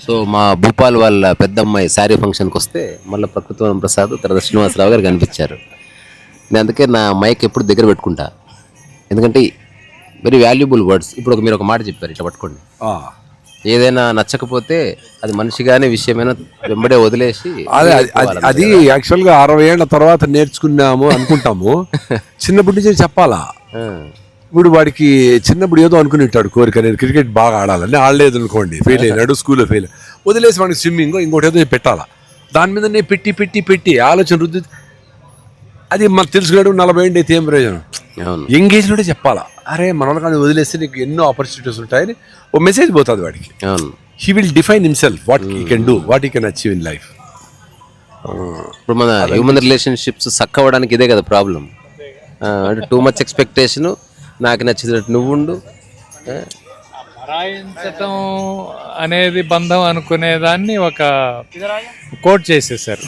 So మా భూపాల్ వాళ్ళ పెద్దమ్మాయి శారీ ఫంక్షన్కి వస్తే మళ్ళీ ప్రకృతి ప్రసాద్ తర్వాత శ్రీనివాసరావు గారు కనిపించారు. నేను అందుకే నా మైక్ ఎప్పుడు దగ్గర పెట్టుకుంటా, ఎందుకంటే వెరీ వాల్యుబుల్ వర్డ్స్. ఇప్పుడు మీరు ఒక మాట చెప్పారు, ఇట్లా పట్టుకోండి. ఏదైనా నచ్చకపోతే అది మనిషిగానే విషయమైనా వెంబడే వదిలేసి అది యాక్చువల్గా 60 ఏళ్ల తర్వాత నేర్చుకున్నాము అనుకుంటాము. చిన్నప్పటి నుంచి చెప్పాలా. ఇప్పుడు వాడికి చిన్నప్పుడు ఏదో అనుకుని ఉంటాడు కోరిక, నేను క్రికెట్ బాగా ఆడాలని. ఆడలేదు అనుకోండి, ఫెయిల్ అయినాడు, స్కూల్లో ఫెయిల్. వదిలేసి వాడికి స్విమ్మింగ్ ఇంకోటి ఏదో పెట్టాలా. దాని మీద నేను పెట్టి పెట్టి పెట్టి ఆలోచన రుద్ది అది మనకు తెలుసుకున్నాడు. 40 ఏళ్ళు అయితే ఏం ప్రయోజనం? ఎంగేజ్లోనే చెప్పాలా, అరే మనోళ్ళకి అది వదిలేస్తే నీకు ఎన్నో ఆపర్చునిటీస్ ఉంటాయని ఓ మెసేజ్ పోతుంది వాడికి. He will define himself, what he can do, what he can achieve in life. ఇప్పుడు మన హ్యూమన్ రిలేషన్షిప్స్ సక్ అవ్వడానికి ఇదే కదా ప్రాబ్లం. అంటే టూ మచ్ ఎక్స్పెక్టేషను, నాకు నచ్చినట్టు నువ్వు ఉండు. భరాయించటం అనేది బంధం అనుకునేదాన్ని ఒక కోట్ చేసేసారు.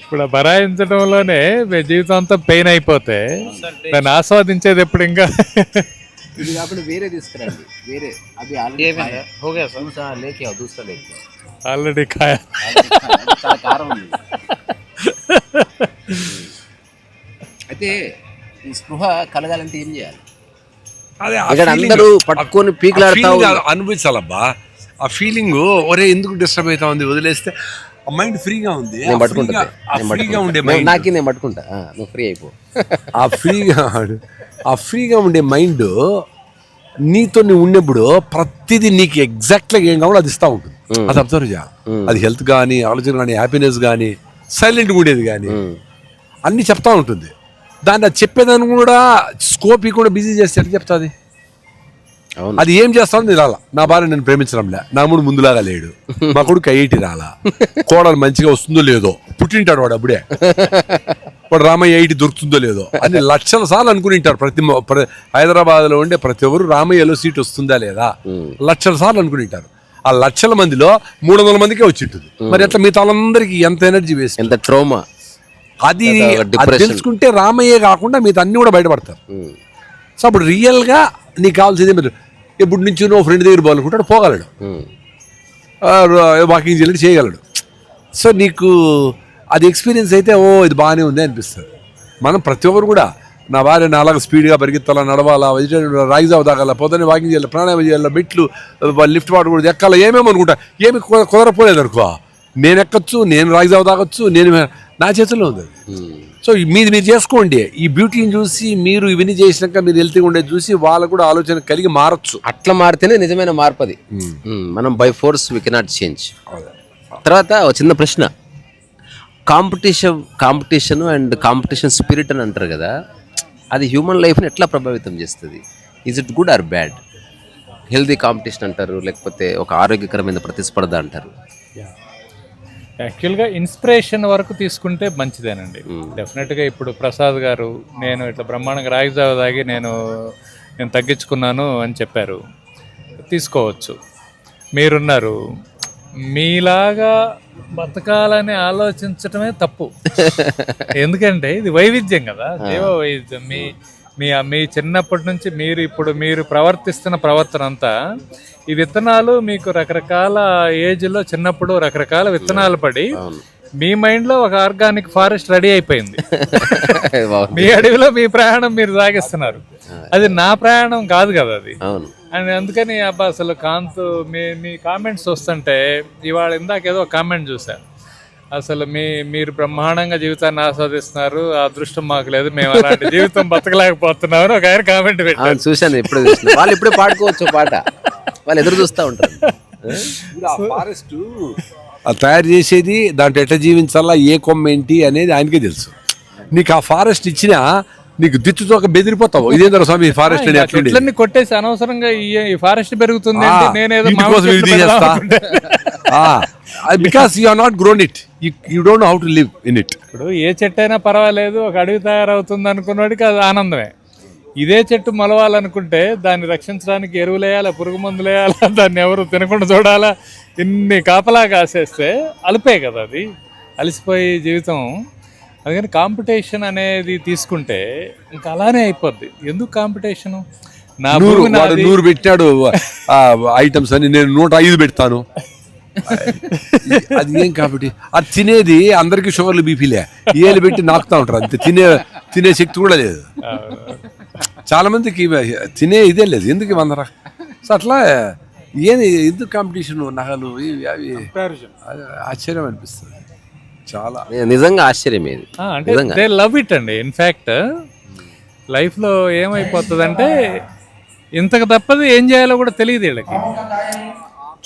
ఇప్పుడు భరాయించడంలోనే జీవితం అంతా పెయిన్ అయిపోతే దాన్ని ఆస్వాదించేది ఎప్పుడు ఇంకా వేరే తీసుకురండి, వేరే అది ఆల్రెడీ కాయ కారం ఉంది. అయితే ఈ స్పృహ కలగాలంటే ఏం చేయాలి? అందరూ పట్టుకొని పీకులాడుతూ అనిపించాలబ్బా ఆ ఫీలింగ్. ఒరే ఎందుకు డిస్టర్బ్ అవుతా ఉంది, వదిలేస్తే మైండ్ ఫ్రీగా ఉంది. నేను పట్టుకుంటా, నేను పట్టుకుంటా, నువ్వు ఫ్రీ అయిపో. ఆ ఫ్రీగా ఉండే మైండ్ నీతో నువ్వు ఉన్నప్పుడు ప్రతిదీ నీకు ఎగ్జాక్ట్గా ఏం కావాలో అది ఇస్తూ ఉంటుంది. అది అబ్జర్వ్ చేయాలి. అది హెల్త్ కానీ, ఆలోచన కానీ, హ్యాపీనెస్ కానీ, సైలెంట్గా ఉండేది కానీ అన్నీ చెప్తా ఉంటుంది. దాన్ని అది చెప్పేదాన్ని కూడా స్కోప్ కూడా బిజీ చేస్తే ఎట్లా చెప్తుంది? అది ఏం చేస్తాను నేను రాలా, నా భార్య నేను ప్రేమించడంలే, నా ముందులాగా లేడు, మా కొడుకు ఐఐటి రాలా, కోడలు మంచిగా వస్తుందో లేదో, పుట్టింటాడు వాడు అప్పుడే, వాడు రామయ్య ఐఐటి దొరుకుతుందో లేదో అని లక్షల సార్లు అనుకునింటారు. హైదరాబాద్లో ఉండే ప్రతి ఒక్కరు రామయ్యలో సీట్ వస్తుందా లేదా లక్షల సార్లు అనుకునింటారు. ఆ లక్షల మందిలో 300 మందికే వచ్చింటుంది. మరి ఎట్లా మిగతా వాళ్ళందరికీ ఎంత ఎనర్జీ వేస్ట్, ఎంత ట్రోమా. అది తెలుసుకుంటే రామయ్యే కాకుండా మిగతా అన్ని కూడా బయటపడతారు. సో అప్పుడు రియల్గా నీకు కావాల్సింది మీరు ఎప్పటి నుంచి నువ్వు ఫ్రెండ్ దగ్గర పోవాలనుకుంటాడు, పోగలడు, వాకింగ్ చేయగలడు. సో నీకు అది ఎక్స్పీరియన్స్ అయితే ఓ ఇది బాగానే ఉంది అనిపిస్తుంది. మనం ప్రతి ఒక్కరు కూడా నా భార్య నా అలాగ స్పీడ్గా పరిగెత్తాలా, నడవాలా, వెజిటేరియన్ రాగి జావ తాగాల, పొద్దున్నే వాకింగ్ చేయాలి, ప్రాణాయామం చేయాలి, మెట్లు లిఫ్ట్ వాడకూడదు, ఎక్కాల, ఏమేమి అనుకుంటా. ఏమి కుదరపోలేదు అనుకో, నేను ఎక్కచ్చు, నేను రాగి జావ తాగొచ్చు, నేను నా చేతుల్లో ఉంది. సో మీరు చేసుకోండి. ఈ బ్యూటీని చూసి మీరు ఇవన్నీ చేసినాక మీరు హెల్తీగా ఉండేది చూసి వాళ్ళకు కూడా ఆలోచన కలిగి మారచ్చు. అట్లా మారితేనే నిజమైన మార్పు అది. మనం by force we cannot change. తర్వాత ఒక చిన్న ప్రశ్న, కాంపిటీషన్ అండ్ కాంపిటీషన్ స్పిరిట్ అని అంటారు కదా, అది హ్యూమన్ లైఫ్ని ఎట్లా ప్రభావితం చేస్తుంది? Is it good or bad? Healthy competition అంటారు, లేకపోతే ఒక ఆరోగ్యకరమైన ప్రతిస్పర్ధ అంటారు. యాక్చువల్గా ఇన్స్పిరేషన్ వరకు తీసుకుంటే మంచిదేనండి. డెఫినెట్గా ఇప్పుడు ప్రసాద్ గారు నేను ఇట్లా బ్రహ్మాండంగా రాగి జావ తాగి నేను తగ్గించుకున్నాను అని చెప్పారు, తీసుకోవచ్చు. మీరున్నారు, మీలాగా బతకాలని ఆలోచించటమే తప్పు. ఎందుకంటే ఇది వైవిధ్యం కదా, దేవ వైవిధ్యం. మీ చిన్నప్పటి నుంచి మీరు ప్రవర్తిస్తున్న ప్రవర్తన అంతా ఈ విత్తనాలు మీకు రకరకాల ఏజ్లో చిన్నప్పుడు రకరకాల విత్తనాలు పడి మీ మైండ్లో ఒక ఆర్గానిక్ ఫారెస్ట్ రెడీ అయిపోయింది. మీ అడవిలో మీ ప్రయాణం మీరు సాగిస్తున్నారు. అది నా ప్రయాణం కాదు కదా అది. అండ్ అందుకని అబ్బా అసలు కాంత్ మీ కామెంట్స్ వస్తుంటే ఇవాళ ఇందాక ఏదో కామెంట్ చూశాను, అసలు మీరు బ్రహ్మాండంగా జీవితాన్ని ఆస్వాదిస్తున్నారు, ఆ అదృష్టం మాకు లేదు, మేము అలాంటి జీవితం బతకలేకపోతున్నాము ఒక ఆయన కామెంట్ పెట్టారు. చూశాను, ఎప్పుడు వాళ్ళు ఇప్పుడే పాడుకోవచ్చు పాట, వాళ్ళు ఎదురు చూస్తూ ఉంటారు. ఫారెస్ట్ తయారు చేసేది దాంట్లో ఎట్లా జీవించాలా, ఏ కొమ్మ ఏంటి అనేది ఆయనకే తెలుసు. నీకు ఆ ఫారెస్ట్ ఇచ్చినా నీకు దిత్తుతో బెదిరిపోతావు. ఇదేంద్ర స్వామి ఫారెస్ట్ చెట్లన్నీ కొట్టేసి అనవసరంగా ఈ ఫారెస్ట్ పెరుగుతుంది, నేనేదో because you are not grown it, you don't know how to live in it. ఇప్పుడు ఏ చెట్టు అయినా పర్వాలేదు, ఒక అడవి తయారవుతుంది అనుకున్నవాడికి అది ఆనందమే. ఇదే చెట్టు మొలవాలనుకుంటే దాన్ని రక్షించడానికి ఎరువులు వేయాలా, పురుగు మందులు వేయాలా, దాన్ని ఎవరు తినకుండా చూడాలా, ఇన్ని కాపలా కాసేస్తే అలిపే కదా, అది అలసిపోయి జీవితం. అందుకని కాంపిటీషన్ అనేది తీసుకుంటే ఇంకా అలానే అయిపోద్ది. ఎందుకు కాంపిటీషను? నా 100 భూమి వాడు నాది. 100 పెట్టాడు ఐటమ్స్ అని, నేను 105 పెడతాను. అది ఏం కాబట్టి అది తినేది అందరికి షుగర్లు బీపీలే, ఏలు పెట్టి నాకుతా ఉంటారు అంతే. తినే శక్తి కూడా లేదు చాలా మందికి, తినే ఇదే లేదు. ఎందుకు ఇవ్వందరా? సో అట్లా ఏది ఎందుకు కాంపిటీషన్, నగలు ఇవి అవి ఆశ్చర్యం అనిపిస్తుంది చాలా. నిజంగా ఆశ్చర్యం ఇది. అంటే దే లవ్ ఇట్ అండి. ఇన్ఫ్యాక్ట్ లైఫ్లో ఏమైపోతుందంటే ఇంతకు తప్పది ఏం చేయాలో కూడా తెలియదు వీళ్ళకి.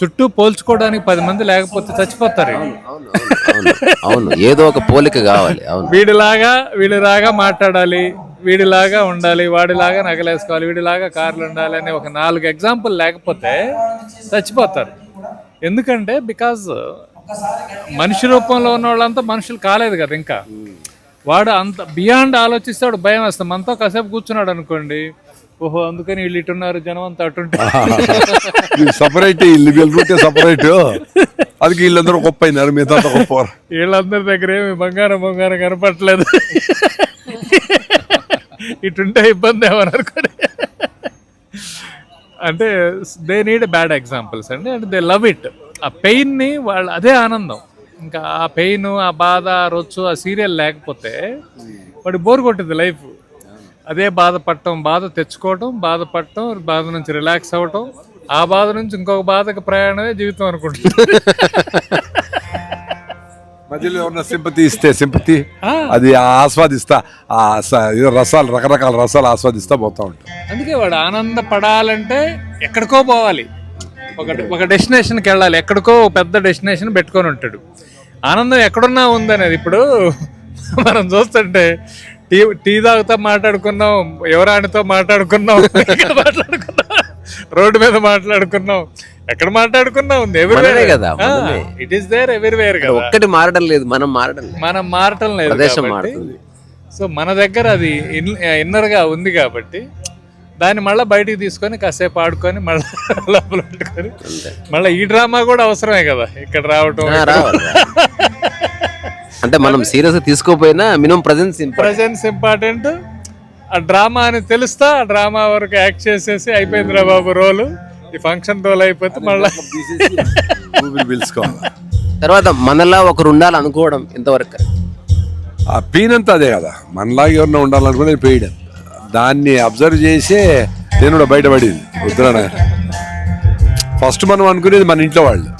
చుట్టూ పోల్చుకోవడానికి 10 మంది లేకపోతే చచ్చిపోతారు. అవును, ఏదో ఒక పోలిక కావాలి. అవును, వీడిలాగా మాట్లాడాలి, వీడిలాగా ఉండాలి, వాడిలాగా నగలేసుకోవాలి, వీడిలాగా కార్లు ఉండాలి అని ఒక 4 ఎగ్జాంపుల్ లేకపోతే చచ్చిపోతారు. ఎందుకంటే బికాజ్ మనిషి రూపంలో ఉన్న వాళ్ళంతా మనుషులు కాలేదు కదా ఇంకా. వాడు అంత బియాండ్ ఆలోచిస్తే వాడు భయం వేస్తాం. మనతో కాసేపు కూర్చున్నాడు అనుకోండి, ఓహో అందుకని వీళ్ళు ఇటున్నారు, జనం అంతా అటుంటే సపరేట్, ఇల్లు వెళ్ళుంటే సపరేట్, అది వీళ్ళందరూ గొప్ప అయినారు, మిగతా గొప్ప. వీళ్ళందరి దగ్గర ఏమి బంగారం కనపట్లేదు, ఇటుంటే ఇబ్బంది ఏమని అనుకోండి. అంటే దే నీడ్ బ్యాడ్ ఎగ్జాంపుల్స్ అండి. అంటే దే లవ్ ఇట్. ఆ పెయిన్ని వాళ్ళు, అదే ఆనందం. ఇంకా ఆ పెయిన్, ఆ బాధ, ఆ రొచ్చు, ఆ సీరియల్ లేకపోతే వాడు బోర్ కొట్టింది లైఫ్. అదే బాధపడటం, బాధ తెచ్చుకోవటం, బాధపడటం, బాధ నుంచి రిలాక్స్ అవ్వటం, ఆ బాధ నుంచి ఇంకొక బాధకు ప్రయాణమే జీవితం అనుకుంటున్నాను. మధ్యలో ఎవరన్నా సింపతి ఇస్తే సింపతి, అది ఆస్వాదిస్తా, రసాలు, రకరకాల రసాలు ఆస్వాదిస్తా పోతా ఉంటాం. అందుకే వాడు ఆనందపడాలంటే ఎక్కడికో పోవాలి, ఒక డెస్టినేషన్కి వెళ్ళాలి, ఎక్కడికో పెద్ద డెస్టినేషన్ పెట్టుకొని ఉంటాడు. ఆనందం ఎక్కడున్నా ఉందనేది ఇప్పుడు మనం చూస్తుంటే టీ తాగుతా మాట్లాడుకున్నాం, ఎవరానితో మాట్లాడుకున్నాం, రోడ్డు మీద మాట్లాడుకున్నాం, ఎక్కడ మాట్లాడుకున్నాం, కదా, ఇట్ ఈస్ దేర్ ఎవ్రీవేర్ కదా. ఒక్కటి మారడం లేదు, మనం మారడం లేదు కాబట్టి సో మన దగ్గర అది ఇన్నర్ గా ఉంది కాబట్టి దాన్ని మళ్ళీ బయటికి తీసుకొని కాసేపు ఆడుకొని మళ్ళీ లోపల పెట్టుకొని మళ్ళీ ఈ డ్రామా కూడా అవసరమే కదా ఇక్కడ రావటం. అంటే మనం సీరియస్ గా తీసుకోపోయినా మినిమం ప్రెజెన్స్ ఇంపార్టెంట్. ఆ డ్రామా అని తెలుస్తా, ఆ డ్రామా వరకు యాక్ట్ చేసేసి అయిపోయిందిరా బాబు రోలు, ఈ ఫంక్షన్ రోల్ అయిపోతే మళ్ళీ పిలుచుకోవాలి. తర్వాత మనలా ఒకరు ఉండాలనుకోవడం ఇంతవరకు ఆ పీనంతా అదే కదా, మనలాగా ఎవరన్నా ఉండాలనుకునే పెయిడ్. దాన్ని అబ్జర్వ్ చేసే నేను కూడా బయటపడేది. ఉత్తరాయణ ఫస్ట్ మనం అనుకునేది మన ఇంట్లో వాళ్ళు,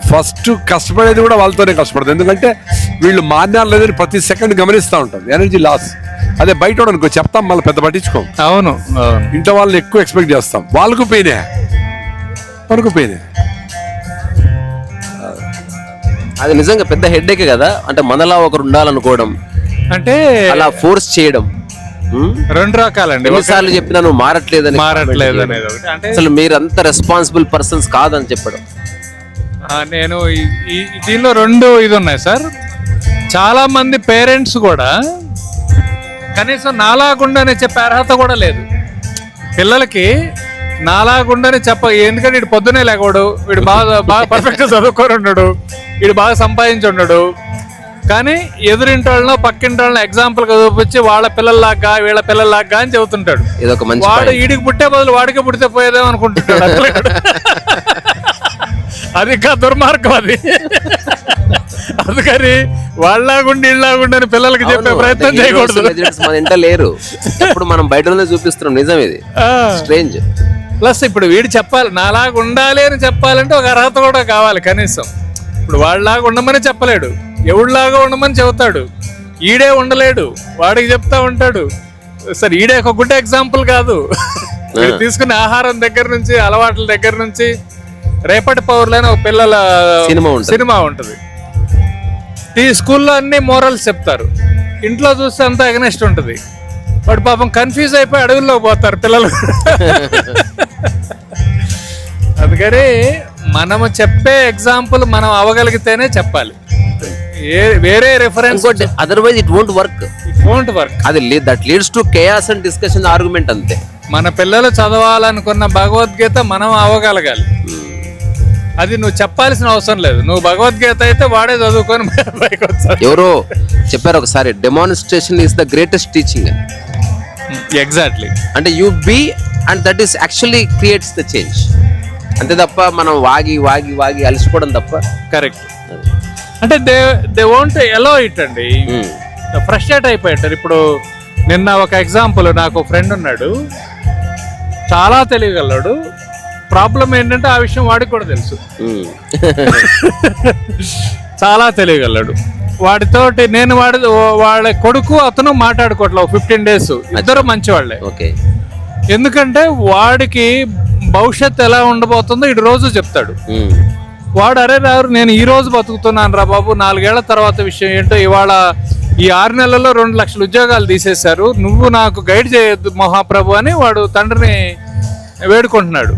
ఫస్ట్ కష్టపడేది కూడా వాళ్ళతోనే కష్టపడదు. ఎందుకంటే వీళ్ళు మాన్యాలు లేదని ప్రతి సెకండ్ గమనిస్తూ ఉంటాం, ఎనర్జీ లాస్. అదే బయట అనుకో చెప్తాం, మళ్ళీ పెద్ద పట్టించుకోం. అవును, ఇంట్లో వాళ్ళని ఎక్కువ ఎక్స్పెక్ట్ చేస్తాం, వాళ్ళకు పోయినే మనకు పోయినే. అది నిజంగా పెద్ద హెడ్ఏక్ కదా. అంటే మనలా ఒకరు ఉండాలనుకోవడం అంటే అలా ఫోర్స్ చేయడం 2 రకాలండి. ఎన్నిసార్లు చెప్పినా నువ్వు మారట్లేదు అనేది ఒకటి. అంటే అసలు మీరు అంత రెస్పాన్సిబుల్ పర్సన్స్ కాదని చెప్పడం. నేను దీనిలో 2 ఇది ఉన్నాయి సార్. చాలా మంది పేరెంట్స్ కూడా కనీసం నాలాగుండని చెప్పే అర్హత కూడా లేదు పిల్లలకి. నాలాగుండని ఎందుకంటే వీడు పొద్దునే లేకూడదు, వీడు బాగా పర్ఫెక్ట్గా చదువుకొని ఉన్నాడు, వీడు బాగా సంపాదించి ఉన్నాడు, కానీ ఎదురింటి వాళ్ళనో పక్కింటి వాళ్ళని ఎగ్జాంపుల్ గా చూపించి వాళ్ళ పిల్లల్లాగా వీళ్ళ పిల్లల్లాగా అని చెబుతుంటాడు. వాడు వీడికి పుట్టే బదులు వాడికి పుడితే పోయేదేమో అనుకుంటుంటాడు. అది ఇంకా దుర్మార్గం అది. అందుకని వాళ్ళలాగుండి ఇళ్ళలాగుండి అని పిల్లలకి చెప్పే ప్రయత్నం చేయకూడదు. మన ఇంట లేరు, ఇప్పుడు మనం బయట చూపిస్తున్నాం. నిజం ఇది, స్ట్రేంజ్. ప్లస్ ఇప్పుడు వీడు చెప్పాలి, నాలాగా ఉండాలి అని చెప్పాలంటే ఒక అర్హత కూడా కావాలి కనీసం. ఇప్పుడు వాళ్ళలాగా ఉండమని చెప్పలేడు, ఎవడిలాగా ఉండమని చెబుతాడు. ఈడే ఉండలేడు, వాడికి చెప్తా ఉంటాడు. సరే ఈడే ఒక గుడ్ ఎగ్జాంపుల్ కాదు. తీసుకునే ఆహారం దగ్గర నుంచి, అలవాట్ల దగ్గర నుంచి, రేపటి పౌరులైన ఒక పిల్లల సినిమా ఉంటుంది. ఈ స్కూల్లో అన్ని మోరల్స్ చెప్తారు, ఇంట్లో చూస్తే అంతా ఎగనెస్ట్ ఉంటుంది. వాడు పాపం కన్ఫ్యూజ్ అయిపోయి అడవుల్లో పోతారు పిల్లలు. అందుకని మనము చెప్పే ఎగ్జాంపుల్ మనం అవ్వగలిగితేనే చెప్పాలి. వేరే reference otherwise it won't work. అది that leads to chaos and discussion, argument అంతే. మన పిల్లలు చదవాలనుకున్న భగవద్గీత మనం అవ్వగలగాలి. అది నువ్వు చెప్పాల్సిన అవసరం లేదు. నువ్వు భగవద్గీత అయితే వాడే చదువుకొని బయటకు వచ్చాడు. ఎవరో చెప్పారు ఒకసారి, demonstration is the greatest teaching. Exactly. అంటే you be and that is actually creates the change. అంతే తప్ప మనం వాగి వాగి వాగి అలసిపోవడం తప్ప. కరెక్ట్. అంటే దే వోంట్ ఎలో ఇట్ అండి. ఫ్రస్ట్రేట్ అయిపోయింటారు. ఇప్పుడు నిన్న ఒక ఎగ్జాంపుల్, నాకు ఫ్రెండ్ ఉన్నాడు, చాలా తెలియగలడు. ప్రాబ్లం ఏంటంటే ఆ విషయం వాడికి కూడా తెలుసు. చాలా తెలియగలడు. వాడితోటి నేను వాళ్ళ కొడుకు అతను మాట్లాడుకోవట్లేదు 15 days. ఇద్దరు మంచివాళ్లే. ఓకే. ఎందుకంటే వాడికి భవిష్యత్తు ఎలా ఉండబోతుందో ఇటు రోజు చెప్తాడు. వాడు అరే రారు నేను ఈ రోజు బతుకుతున్నాను రా బాబు, 4 ఏళ్ల తర్వాత విషయం ఏంటో, ఇవాళ ఈ 6 నెలల్లో 2 లక్షల ఉద్యోగాలు తీసేశారు, నువ్వు నాకు గైడ్ చేయొద్దు మహాప్రభు అని వాడు తండ్రిని వేడుకుంటున్నాడు.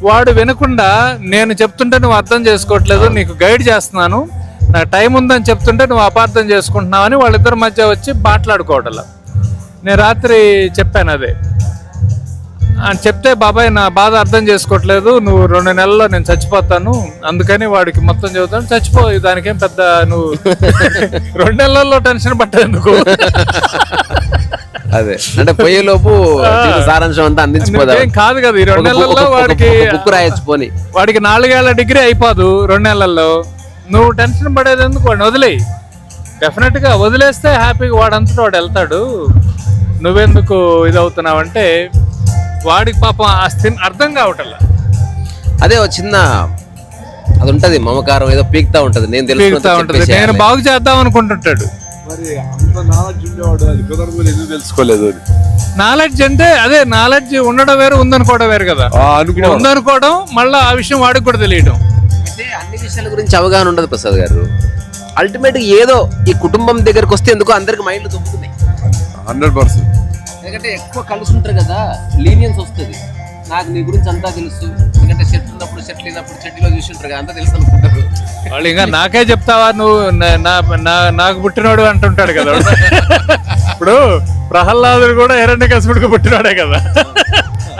వాడు వినకుండా నేను చెప్తుంటే నువ్వు అర్థం చేసుకోవట్లేదు, నీకు గైడ్ చేస్తున్నాను, నాకు టైం ఉందని చెప్తుంటే నువ్వు అపార్థం చేసుకుంటున్నావు అని వాళ్ళిద్దరి మధ్య వచ్చి మాట్లాడుకోవటంలా. నేను రాత్రి చెప్పాను అదే అని చెప్తే, బాబాయ్ నా బాధ అర్థం చేసుకోవట్లేదు, నువ్వు 2 నెలల్లో నేను చచ్చిపోతాను, అందుకని వాడికి మొత్తం చెబుతాను, చచ్చిపో, దానికేం పెద్ద నువ్వు 2 నెలల్లో టెన్షన్ పట్టేందుకు. అదే అంటే పోయేలోపు సారాంశం అంతా అందించిపోదాం కాదు కదా. ఈ 2 నెలల్లో వాడికి బుక్ రాయొచ్చు, పోని వాడికి 4 ఏళ్ల డిగ్రీ అయిపోదు 2 నెలల్లో. నువ్వు టెన్షన్ పడేది ఎందుకు, వాడిని వదిలేయి. డెఫినెట్ గా వదిలేస్తే హ్యాపీగా వాడంతటా వాడు వెళ్తాడు. నువ్వెందుకు ఇదవుతున్నావంటే వాడికి పాపం అర్థం కావటల్లా. అదే ఒక చిన్న అది ఉంటది, మమకారం ఏదో పీక్తా ఉంటది, నేను నేను బాగు చేద్దాం అనుకుంటుంటాడు. మరి అంత నాలెడ్జ్ ఉండేవాడు అది కుదరదు, ఎందుకు తెలుసుకోలేదు? నాలెడ్జ్ అంటే అదే, నాలెడ్జ్ ఉండడం వేరు, ఉందనుకోవడం వేరు కదా. ఉందనుకోవడం మళ్ళీ ఆ విషయం వాడికి కూడా తెలియడం. అంటే అన్ని విషయాల గురించి అవగాహన ఉండదు ప్రసాద్ గారు. అల్టిమేట్ ఏదో ఈ కుటుంబం దగ్గరకు వస్తే ఎందుకో అందరికి మైండ్లు తొక్కుతున్నాయి 100%. ఎందుకంటే ఎక్కువ కలిసి ఉంటారు కదా, లీనియన్స్ వస్తుంది. నాకు నీ గురించి అంతా తెలుసు, ఎందుకంటే షర్ట్ ఉన్నప్పుడు షర్ట్ లేనప్పుడు షర్ట్లో చూసి ఉంటారు కదా, అంతా తెలుసు అనుకుంటారు వాళ్ళు. ఇంకా నాకే చెప్తావా నువ్వు, నాకు పుట్టినోడు అంటుంటాడు కదా. ఇప్పుడు ప్రహ్లాదుడు కూడా హిరణ్యకశిపుడికి పుట్టినాడే కదా,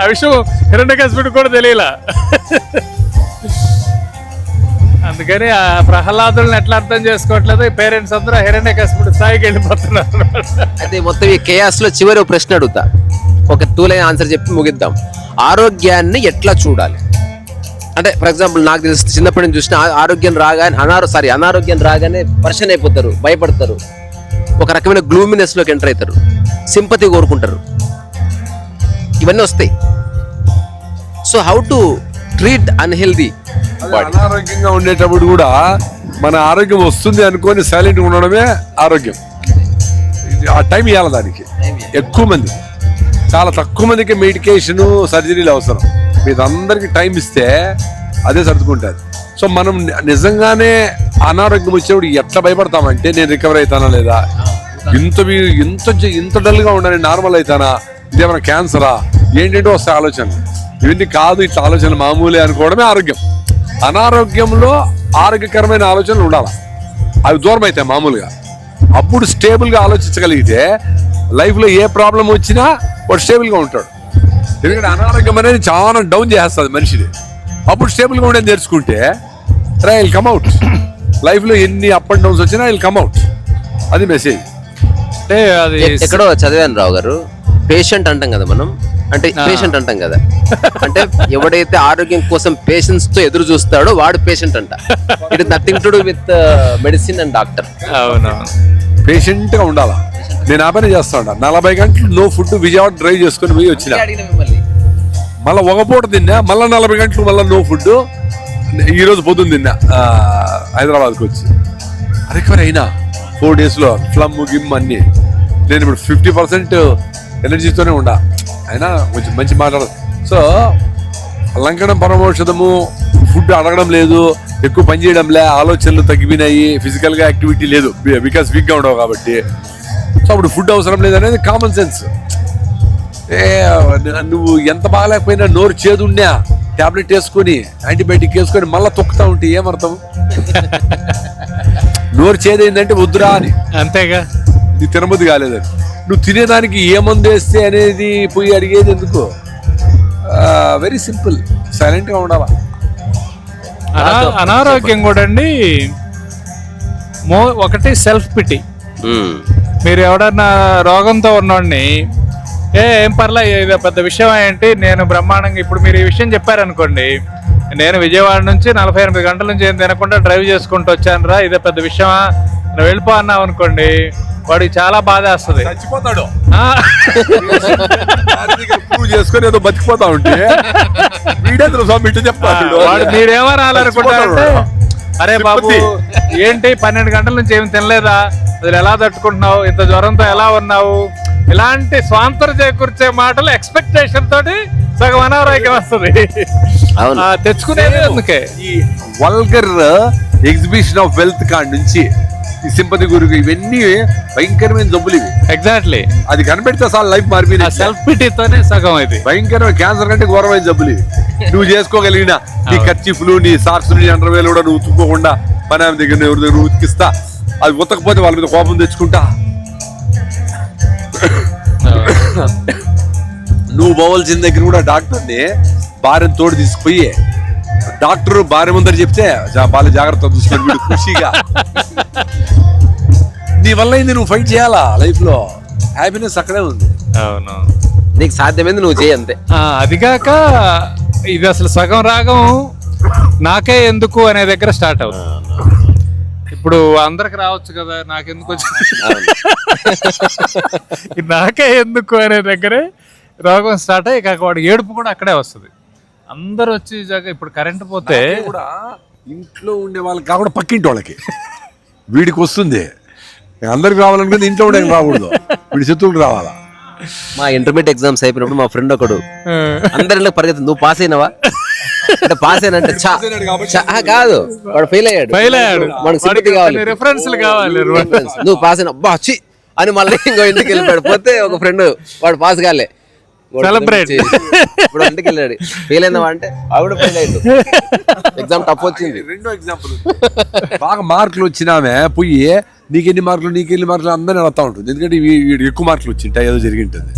ఆ విషయం హిరణ్యకశిపుడికి కూడా తెలియలా. అందుకని ఆ ప్రహ్లాదుల్ని ఎట్లా అర్థం చేసుకోవట్లేదు, ఈ పేరెంట్స్ అందరూ హిరణ్యకశిపుడు స్థాయికి వెళ్ళిపోతున్నారు. అయితే మొత్తం ఈ కేయాస్ లో చివరి ఒక ప్రశ్న అడుగుతా, ఒక 2 లైన్ ఆన్సర్ చెప్పి ముగిద్దాం. ఆరోగ్యాన్ని ఎట్లా చూడాలి అంటే, ఫర్ ఎగ్జాంపుల్ నాకు తెలిసి చిన్నప్పటి నుంచి చూసిన ఆరోగ్యం రాగానే అనారోగ్యం రాగానే పర్షన్ అయిపోతారు, భయపడతారు, ఒక రకమైన గ్లూమినెస్ లోకి ఎంటర్ అవుతారు, సింపతి కోరుకుంటారు, ఇవన్నీ వస్తాయి. So how to treat unhealthy body? అనారోగ్యంగా ఉండేటప్పుడు కూడా మన ఆరోగ్యం వస్తుంది అనుకొని సైలెంట్ ఉండడమే ఆరోగ్యం. ఆ టైం ఇవ్వాలి దానికి. ఎక్కువ మంది, చాలా తక్కువ మందికి మెడికేషన్ సర్జరీలు అవసరం. మీరందరికీ టైం ఇస్తే అదే సర్దుకుంటుంది. సో మనం నిజంగానే అనారోగ్యం వచ్చేప్పుడు ఎట్లా భయపడతామంటే, నేను రికవర్ అవుతానా లేదా, ఇంత డల్గా ఉండాలి, నార్మల్ అవుతానా, ఇదేమైనా క్యాన్సరా, ఏంటంటే వస్తాయి ఆలోచనలు. ఇవన్నీ కాదు, ఇట్లా ఆలోచనలు మామూలే అనుకోవడమే ఆరోగ్యం. అనారోగ్యంలో ఆరోగ్యకరమైన ఆలోచనలు ఉండాలి, అవి దూరం అవుతాయి మామూలుగా. అప్పుడు స్టేబుల్గా ఆలోచించగలిగితే లైఫ్లో ఏ ప్రాబ్లం వచ్చినా వాడు స్టేబుల్గా ఉంటాడు. ఎందుకంటే అనారోగ్యం అనేది చాలా డౌన్ చేస్తుంది మనిషిని. అప్పుడు స్టేబుల్గా ఉండేది నేర్చుకుంటే విల్ కమ్ అవుట్. లైఫ్లో ఎన్ని అప్ అండ్ డౌన్స్ వచ్చినా విల్ కమ్ అవుట్. అది మెసేజ్. అంటే అది ఎక్కడో చదివాను రావు గారు, పేషెంట్ అంటాం కదా మనం, అంటే పేషెంట్ అంటాం కదా, అంటే ఎవడైతే ఆరోగ్యం కోసం పేషెన్స్ తో ఎదురు చూస్తాడో వాడు పేషెంట్ అంట. It is nothing to do with medicine and doctor. అవునా, పేషెంట్ గా ఉండాలా. నేను ఆ పని చేస్తా ఉంటా. 40 గంటలు నో ఫుడ్ విజయవాడ డ్రైవ్ చేసుకుని పోయి వచ్చిన, మళ్ళీ ఒక పూట తిన్నా, మళ్ళీ 40 గంటలు మళ్ళీ నో ఫుడ్. ఈరోజు పొద్దున్న తిన్నా హైదరాబాద్కి వచ్చి. రికవర్ అయినా 4 days లో ఫ్లమ్ గిమ్ అన్ని. నేను ఇప్పుడు 50% ఎనర్జీతోనే ఉండా, అయినా కొంచెం మంచి మాట్లాడదు. సో లంకడం పరమౌషధము, ఫుడ్ అడగడం లేదు, ఎక్కువ పని చేయడం లే, ఆలోచనలు తగ్గిపోయినాయి, ఫిజికల్గా యాక్టివిటీ లేదు బికాస్ వీక్గా ఉండవు కాబట్టి. సో అప్పుడు ఫుడ్ అవసరం లేదనేది కామన్ సెన్స్. నువ్వు ఎంత బాగాలేకపోయినా నోరు చేదున్నా టాబ్లెట్ వేసుకొని యాంటీబయాటిక్ వేసుకొని మళ్ళీ తొక్కుతా ఉంటే ఏమర్థం? నోరు చేదైందంటే వద్దురా అని, అంతేగా. ఇది తినబుద్ధి కాలేదని. నువ్వు తినేదానికి ఏ మందు వేస్తే అనేది పోయి అడిగేది ఎందుకు? వెరీ సింపుల్, సైలెంట్గా ఉండాలా. అనారోగ్యం కూడా అండి ఒకటి సెల్ఫ్ పిటి. మీరు ఎవడన్నా రోగంతో ఉన్నవాడిని ఏం పర్లే, ఇది పెద్ద విషయం ఏంటి, నేను బ్రహ్మాండంగా ఇప్పుడు మీరు ఈ విషయం చెప్పారనుకోండి, నేను విజయవాడ నుంచి 48 గంటల నుంచి ఏం తినకుండా డ్రైవ్ చేసుకుంటూ వచ్చాను రా, ఇదే పెద్ద విషయమా, నువ్వు వెళ్ళిపో అన్నావు అనుకోండి, వాడికి చాలా బాధ వస్తుంది. చచ్చిపోతాడు ప్రూవ్ చేసుకొని ఏదో బతికిపోతా ఉంటే వీడేంద్ర స్వామి ఇట్లా చెప్తాడు. వాడు మీరేమనాలనుకుంటారంటే, అరే బాబు ఏంటి 12 గంటల నుంచి ఏమి తినలేదా, అసలు ఎలా తట్టుకుంటున్నావు, ఇంత జ్వరంతో ఎలా ఉన్నావు, ఇలాంటి స్వాంతర చేకూర్చే మాటలు ఎక్స్పెక్టేషన్ తోటి సగం అనారోగ్యం వస్తుంది. తెచ్చుకునేది అందుకే ఈ వల్గర్ ఎగ్జిబిషన్ ఆఫ్ వెల్త్ కాడ నుంచి ఈ సింపతి గురుగు ఇవన్నీ భయంకరమైన జబ్బులు ఇవి. ఎగ్జాక్ట్లీ, అది కనిపెడితే అసలు లైఫ్ మారిపోయింది. సెల్ఫ్ పిటీతోనే సగం ఇది. భయంకరమైన క్యాన్సర్ కంటే ఘోరమైన జబ్బులు ఇవి. నువ్వు చేసుకోగలిగిన నీ కర్చీఫ్లు, నీ సాక్స్లు, నీ అండర్వేలు కూడా నువ్వు ఉతుక్కోకుండా పని ఆమె దగ్గర ఎవరి దగ్గర ఉతికిస్తా, అది ఉతకపోతే వాళ్ళ మీద కోపం తెచ్చుకుంటా, నువ్వు పోవాల్సిన దగ్గర కూడా డాక్టర్ని భార్యను తోడు తీసుకుపోయి డాక్టర్ భార్య ముందర చెప్తే బాగా జాగ్రత్త చూసుకొని వీడు ఖుషిగా నీ వల్ల అయింది, నువ్వు ఫైట్ చేయాలా లైఫ్ లో, హ్యాపీనెస్ అక్కడే ఉంది. అవును, నీకు సాధ్యమైంది నువ్వు చేయి అంతే. అదిగాక ఇది అసలు సగం రాగం నాకే ఎందుకు అనే దగ్గర స్టార్ట్ అవుతుంది. ఇప్పుడు అందరికి రావచ్చు కదా, నాకెందుకు వచ్చింది నాకే ఎందుకు అనే దగ్గరే రోగం స్టార్ట్ అయ్యి కాక వాడు ఏడుపు కూడా అక్కడే వస్తుంది. అందరు వచ్చి ఇప్పుడు కరెంట్ పోతే కూడా ఇంట్లో ఉండే వాళ్ళకి కాకుండా పక్కింటి వాళ్ళకి వీడికి వస్తుంది, అందరికి రావాలనుకుంది ఇంట్లో ఉండే రాకూడదు, వీడి శత్రువులకు రావాలా. మా ఇంటర్మీడియట్ ఎగ్జామ్స్ అయిపోయినప్పుడు మా ఫ్రెండ్ ఒకడు అందరిలో పరిగెత్తి, నువ్వు పాస్ అయినావా అంటే పాస్ అయినంటే కాదు, వాడు ఫెయిల్ అయ్యాడు, మనకు సింపతి కావాలి, రిఫరెన్స్ కావాలి, నువ్వు పాస్ అయినా అబ్బా చి అని మళ్ళీ ఇంకో ఇంటికి వెళ్ళిపోయాడు. పోతే ఒక ఫ్రెండ్ వాడు పాస్ కాలే, సెలబ్రేట్ ఇప్పుడు ఇంటికి వెళ్ళాడు, ఫెయిల్ అయినావా అంటే ఆవిడ ఫెయిల్ అయ్యాడు, ఎగ్జామ్ టఫ్ వచ్చింది. రెండో ఎగ్జాంపుల్, బాగా మార్కులు వచ్చినామే పోయి నీకెన్ని మార్కులు అందరినీ అడుగుతా ఉంటుంది, ఎందుకంటే వీడు ఎక్కువ మార్కులు వచ్చింటాయి, ఏదో జరిగింటుంది.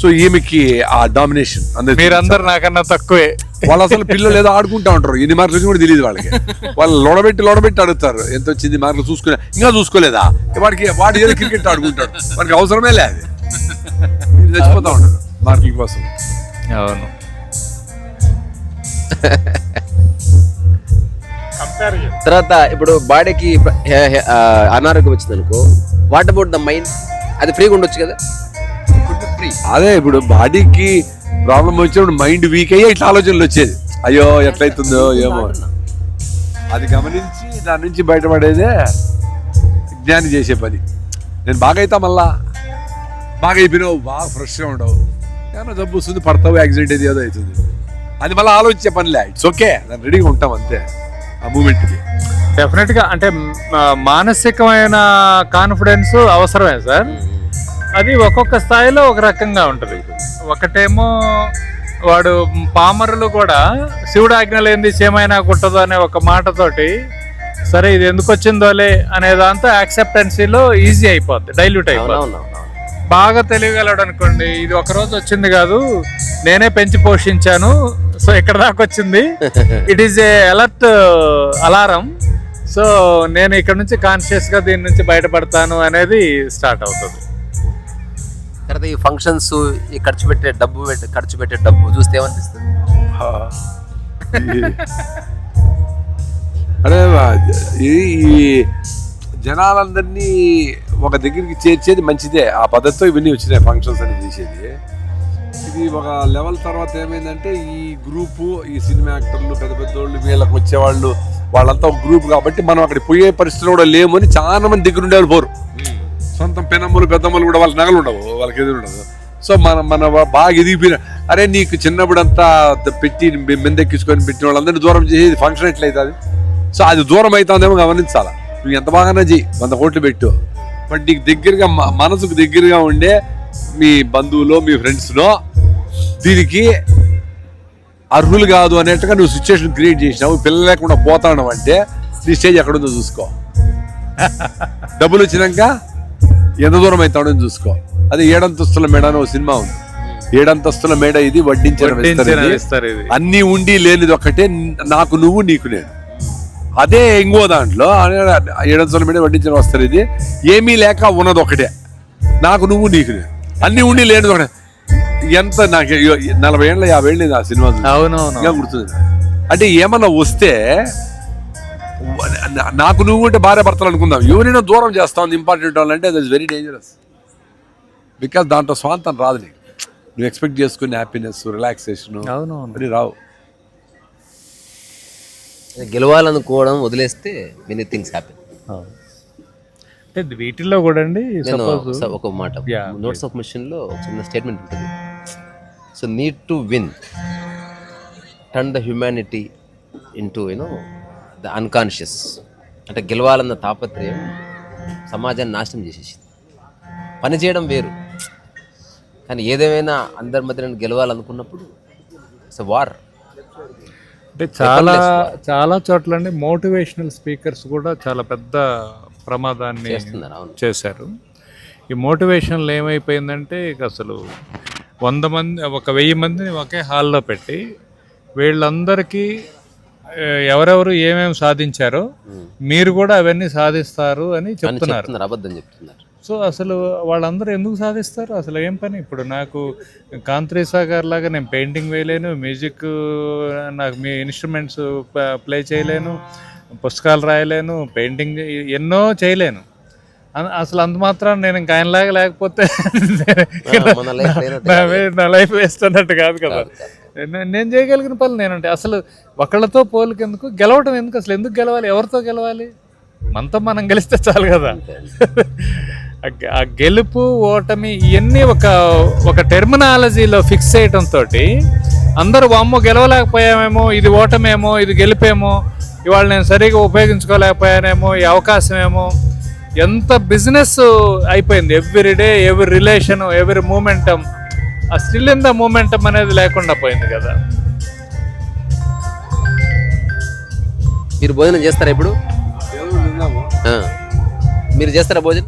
సో ఈమెకి ఆ డామినేషన్, మీరందరు నాకన్నా తక్కువే. వాళ్ళు అసలు పిల్లలు ఏదో ఆడుకుంటా ఉంటారు, ఎన్ని మార్కులు వచ్చి కూడా తెలియదు వాళ్ళకి, వాళ్ళు లోడబెట్టి అడుగుతారు ఎంత వచ్చింది మార్కులు, చూసుకునే ఇంకా చూసుకోలేదా, వాడు ఏదో క్రికెట్ ఆడుకుంటాడు, వాడికి అవసరమే లేదు, చచ్చిపోతా ఉంటాడు మార్కుల కోసం. అవును, తర్వాత ఇప్పుడు బాడీకి అనారోగ్యం వచ్చింది అనుకో, వాట్ అబౌట్ ద మైండ్, అది ఫ్రీగా ఉండొచ్చు కదా. అదే ఇప్పుడు బాడీకి ప్రాబ్లం వచ్చినప్పుడు మైండ్ వీక్ అయ్యి ఇట్లా ఆలోచనలు వచ్చేది, అయ్యో ఎట్లయితుందో ఏమో, అది గమనించి దాని నుంచి బయటపడేదే జ్ఞాని చేసే పని. నేను బాగా అవుతా, మళ్ళా బాగా అయిపోయినావు, బాగా ఫ్రెష్గా ఉండవు, ఏమన్నా జబ్బు వస్తుంది, పడతావు, యాక్సిడెంట్ అయితే ఏదో అవుతుంది, అది మళ్ళీ ఆలోచించే పనిలే, ఇట్స్ ఓకే, దాన్ని రెడీగా ఉంటాం అంతే ఆ మూమెంట్కి. డెఫినెట్ గా అంటే మానసికమైన కాన్ఫిడెన్స్ అవసరమే సార్. అది ఒక్కొక్క స్థాయిలో ఒక రకంగా ఉంటుంది. ఒకటేమో వాడు పామరులు కూడా శివుడు ఆజ్ఞ లేనిది చేమైనా కుట్టదు అనే ఒక మాటతోటి సరే ఇది ఎందుకు వచ్చిందోలే అనే దాంతో యాక్సెప్టెన్సీలో ఈజీ అయిపోద్ది, డైల్యూట్ అయిపోద్ది. బాగా తెలియగలడు అనుకోండి, ఇది ఒక రోజు వచ్చింది కాదు, నేనే పెంచి పోషించాను, సో ఇక్కడ దాకా వచ్చింది, it is a alert alarm, so నేను ఇక్కడ నుంచి కాన్షియస్ గా దీని నుంచి బయటపడతాను అనేది స్టార్ట్ అవుతుంది. తర్వాత ఈ ఫంక్షన్స్, ఈ ఖర్చు పెట్టే డబ్బు చూస్తే ఏమనిపిస్తుంది? అరే ఈ జనాలందరినీ ఒక దగ్గరికి చేర్చేది మంచిదే, ఆ పద్ధతితో ఇవన్నీ వచ్చినాయి ఫంక్షన్స్ అని చేసేది. ఇది ఒక లెవెల్ తర్వాత ఏమైందంటే ఈ గ్రూపు, ఈ సినిమా యాక్టర్లు, పెద్ద పెద్దోళ్ళు, వీళ్ళకి వచ్చేవాళ్ళు, వాళ్ళంతా ఒక గ్రూప్ కాబట్టి మనం అక్కడికి పోయే పరిస్థితులు కూడా లేము అని చాలా మంది దగ్గర ఉండేవాళ్ళు పోరు. సొంతం పెనమ్మలు పెద్దమ్మలు కూడా వాళ్ళకి నగలు ఉండవు, వాళ్ళకి ఎదురు ఉండదు. సో మన బాగా ఎదిగిపోయిన, అరే నీకు చిన్నప్పుడు అంతా పెట్టి మెందెక్కించుకొని పెట్టిన వాళ్ళందరినీ దూరం చేసేది ఫంక్షన్ ఎట్లయితుంది. సో అది దూరం అవుతుందేమో గమనించాలా. నువ్వు ఎంత బాగానే చెయ్యి, 100 కోట్లు పెట్టు, బట్ నీకు దగ్గరగా మనసుకు దగ్గరగా ఉండే మీ బంధువులో, మీ ఫ్రెండ్స్లో దీనికి అర్హులు కాదు అనేట్టుగా నువ్వు సిచ్యువేషన్ క్రియేట్ చేసినావు, పిల్లలు లేకుండా పోతాడు అంటే నీ స్టేజ్ ఎక్కడుందో చూసుకో. డబ్బులు వచ్చినాక ఎంత దూరం అవుతాడో చూసుకో. అది 7 అంతస్తుల మేడ అని ఒక సినిమా ఉంది. 7 అంతస్తుల మేడ ఇది, వడ్డించిన అన్ని ఉండి లేనిది ఒక్కటే, నాకు నువ్వు నీకు నేను. అదే ఇంకో దాంట్లో 7 అంతస్తుల మేడ వడ్డించిన వస్తారు, ఇది ఏమీ లేక ఉన్నది ఒకటే, నాకు నువ్వు నీకు నేను. అన్ని ఉండి లేనిది ఒకటే, ఎంత నాకు 40 ఏళ్ళ 50 ఏళ్ళు ఆ సినిమా చూసి. అవునవును. ఇంకా గుర్తుంది. అంటే ఏమన్నా వస్తే నాకు నువ్వు ఉంటే భార్య భర్తలు అనుకుందాం, ఎవరైనా దూరం చేస్తాం ఇంపార్టెంట్ వాళ్ళు అంటే that is very dangerous. Because దాంట్లో స్వాంతం రాదు నీకు. నువ్వు ఎక్స్పెక్ట్ చేసుకునే హ్యాపీనెస్, రిలాక్సేషన్ అవునవును. అని రావు. గెలవాలనుకోవడం వదిలేస్తే మెనీ థింగ్స్ హ్యాపీ. అంటే వీటిల్లో కూడా అండి నేను సపోజ్ ఒక మాట, Yeah, నోట్స్ ఆఫ్ మిషన్లో చిన్న స్టేట్మెంట్ ఉంటుంది. So need to win turn the humanity into the unconscious. అంటే గెలవాలన్న తాపత్రయం సమాజాన్ని నాశనం చేసేసింది. పని చేయడం వేరు, కానీ ఏదేమైనా అందరి మధ్య నేను గెలవాలనుకున్నప్పుడు ఇట్స్ వార్. అంటే చాలా చాలా చోట్ల అండి మోటివేషనల్ స్పీకర్స్ కూడా చాలా పెద్ద ప్రమాదాన్ని చేస్తున్నారు. అవును. చేశారు. ఈ మోటివేషన్లు ఏమైపోయిందంటే ఇక అసలు 100 మంది 1000 మందిని ఒకే హాల్లో పెట్టి వీళ్ళందరికీ ఎవరెవరు ఏమేమి సాధించారో మీరు కూడా అవన్నీ సాధిస్తారు అని చెప్తున్నారు. అబద్ధం చెప్తున్నారు. సో అసలు వాళ్ళందరూ ఎందుకు సాధిస్తారు? అసలు ఏం పని? ఇప్పుడు నాకు కాంత్రీసా గారి లాగా నేను పెయింటింగ్ వేయలేను, మ్యూజిక్ నాకు మీ ఇన్స్ట్రుమెంట్స్ ప్లే చేయలేను, పుస్తకాలు రాయలేను, పెయింటింగ్ ఎన్నో చేయలేను. అసలు అంత మాత్రం నేను ఇంకా ఆయనలాగా లేకపోతే నా లైఫ్ వేస్ట్ అన్నట్టు కాదు కదా. నేను చేయగలిగిన పనులు నేనంటే అసలు ఒకళ్ళతో పోలికెందుకు, గెలవటం ఎందుకు, అసలు ఎందుకు గెలవాలి, ఎవరితో గెలవాలి? మనతో మనం గెలిస్తే చాలు కదా. ఆ గెలుపు ఓటమి ఇవన్నీ ఒక టెర్మినాలజీలో ఫిక్స్ చేయటంతో అందరూ వామ్మో గెలవలేకపోయామేమో, ఇది ఓటమేమో, ఇది గెలిపేమో, ఇవాళ నేను సరిగా ఉపయోగించుకోలేకపోయానేమో, ఈ అవకాశమేమో, ఎంత బిజినెస్ అయిపోయింది. Every day, every relation, every momentum, ఆ స్టిల్ ఇన్ ద మూమెంటం అనేది లేకుండా పోయింది కదా. మీరు భోజనం చేస్తారా ఇప్పుడు? మీరు చేస్తారా భోజనం?